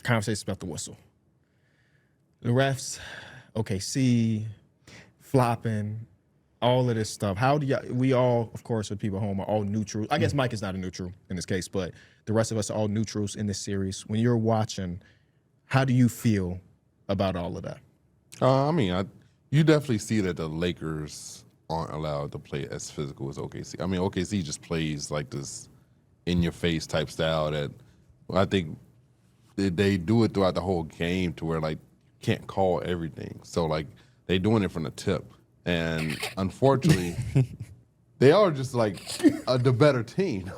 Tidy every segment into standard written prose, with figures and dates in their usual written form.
conversations about the whistle. The refs, OKC, flopping, all of this stuff. How do we all, of course, with people at home, are all neutral. I guess Mike is not a neutral in this case, but the rest of us are all neutrals in this series. When you're watching, how do you feel about all of that? You definitely see that the Lakers aren't allowed to play as physical as OKC. I mean, OKC just plays like this in-your-face type style that I think they do it throughout the whole game to where, like, you can't call everything. So, like, they doing it from the tip. And unfortunately, they are just, like, the better team,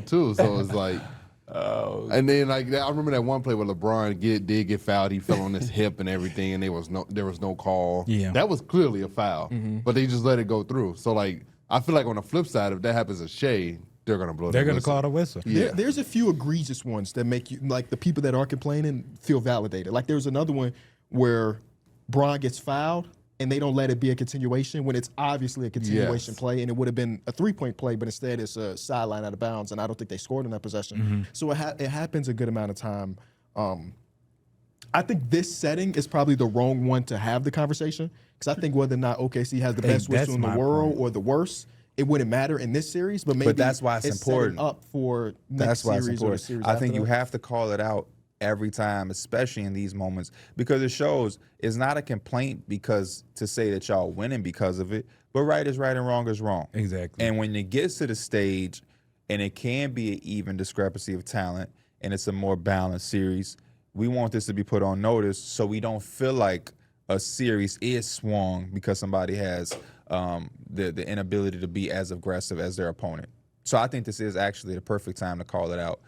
too. So it's like, and then, like, I remember that one play where LeBron did get fouled. He fell on his hip and everything, and there was no call. Yeah. That was clearly a foul, but they just let it go through. So, like, I feel like on the flip side, if that happens to Shea, they're going to blow the whistle. They're going to call the whistle. Yeah. There's a few egregious ones that make you, like, the people that are complaining feel validated. Like, there's another one where Bron gets fouled, and they don't let it be a continuation when it's obviously a continuation play, and it would have been a three-point play, but instead it's a sideline out of bounds, and I don't think they scored in that possession. So it happens a good amount of time. I think this setting is probably the wrong one to have the conversation, because I think whether or not OKC has the best whistle in the world or the worst, it wouldn't matter in this series, but maybe that's why it's important. Up for next series or the series I think after you that. have to call it out every time, especially in these moments, because it shows it's not a complaint because to say that y'all winning because of it, but right is right and wrong is wrong. Exactly. And when it gets to the stage, and it can be an even discrepancy of talent, and it's a more balanced series, we want this to be put on notice so we don't feel like a series is swung because somebody has the inability to be as aggressive as their opponent. So I think this is actually the perfect time to call it out.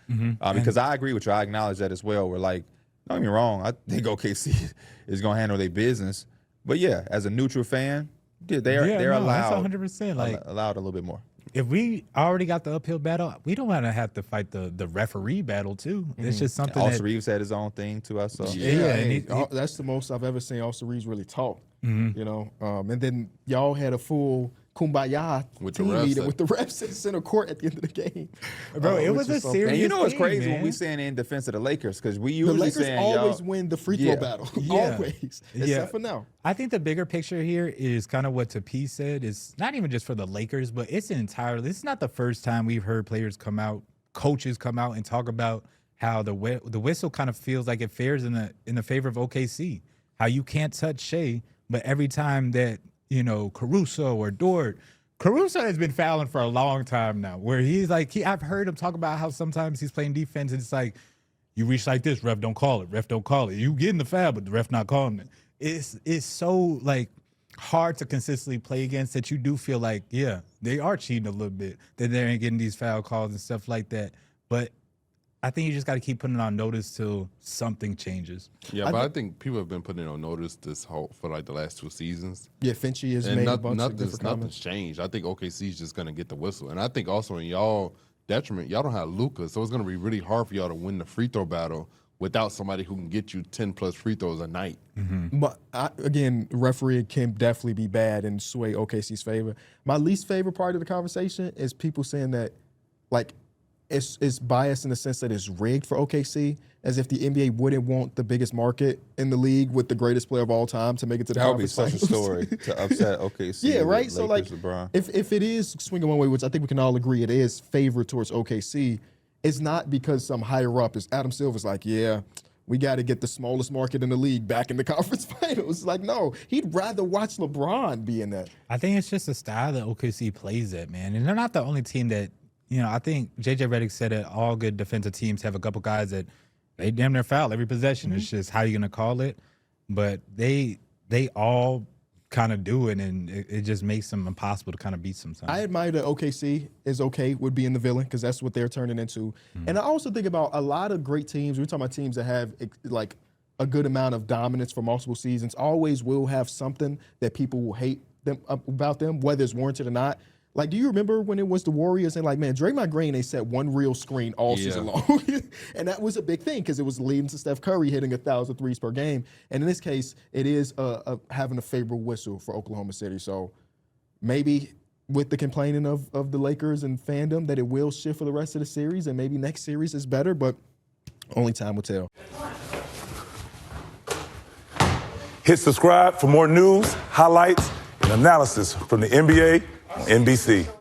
Because I agree with you. I acknowledge that as well. We're like, don't get me wrong, I think OKC is going to handle their business. But yeah, as a neutral fan, they're allowed, that's 100%. Like, allowed a little bit more. if we already got the uphill battle, we don't want to have to fight the referee battle too. It's just something Austin Reeves had his own thing to us. So. That's the most I've ever seen Austin Reeves really talk. You know, and then y'all had a full kumbaya With the team refs meeting at- with the refs at center court at the end of the game. Bro, it was which a is something. serious And you know what's thing, crazy man. when we saying in defense of the Lakers, because we The usually Lakers saying always y'all, win the free throw battle, always, except for now. I think the bigger picture here is kind of what Tapi said. Is not even just for the Lakers, but it's entirely. This is not the first time we've heard players come out, coaches come out and talk about how the whistle kind of feels like it fares in the favor of OKC. How you can't touch Shea, but every time that Caruso or Dort. Caruso has been fouling for a long time now, where he's like, I've heard him talk about how sometimes he's playing defense and it's like, you reach like this, ref don't call it, ref don't call it. You getting the foul, but the ref not calling it. It's so like hard to consistently play against that you do feel like, yeah, they are cheating a little bit, that they ain't getting these foul calls and stuff like that. But I think you just got to keep putting it on notice till something changes. Yeah, but I think people have been putting it on notice for like the last 2 seasons. Yeah, Finchie has made a bunch of different nothing's comments. changed. I think OKC's just going to get the whistle. And I think also in y'all detriment, y'all don't have Luka, so it's going to be really hard for y'all to win the free throw battle without somebody who can get you 10-plus free throws a night. But again, referee can definitely be bad and sway OKC's favor. My least favorite part of the conversation is people saying that, like, it's biased in the sense that it's rigged for OKC, as if the NBA wouldn't want the biggest market in the league with the greatest player of all time to make it to the that would be conference such a finals. story to upset OKC. Yeah, with right. So like, Lakers, LeBron. if it is swinging one way, which I think we can all agree it is, favored towards OKC, it's not because some higher up is Adam Silver's like, yeah, we got to get the smallest market in the league back in the conference finals. Like, no, he'd rather watch LeBron be in that. I think it's just the style that OKC plays at, man. And they're not the only team that, I think JJ Redick said it, all good defensive teams have a couple guys that they damn near foul every possession. It's just how you're going to call it. But they all kind of do it, and it just makes them impossible to kind of beat sometimes. I admire that OKC is okay with being the villain because that's what they're turning into. And I also think about a lot of great teams. We're talking about teams that have like a good amount of dominance for multiple seasons. Always will have something that people will hate them about them, whether it's warranted or not. Like, do you remember when it was the Warriors and like, man, Draymond Green, they set one real screen all season long. And that was a big thing because it was leading to Steph Curry hitting 1,000 threes per game. And in this case, it is having a favorable whistle for Oklahoma City. So maybe with the complaining of the Lakers and fandom that it will shift for the rest of the series, and maybe next series is better, but only time will tell. Hit subscribe for more news, highlights, and analysis from the NBA on NBC.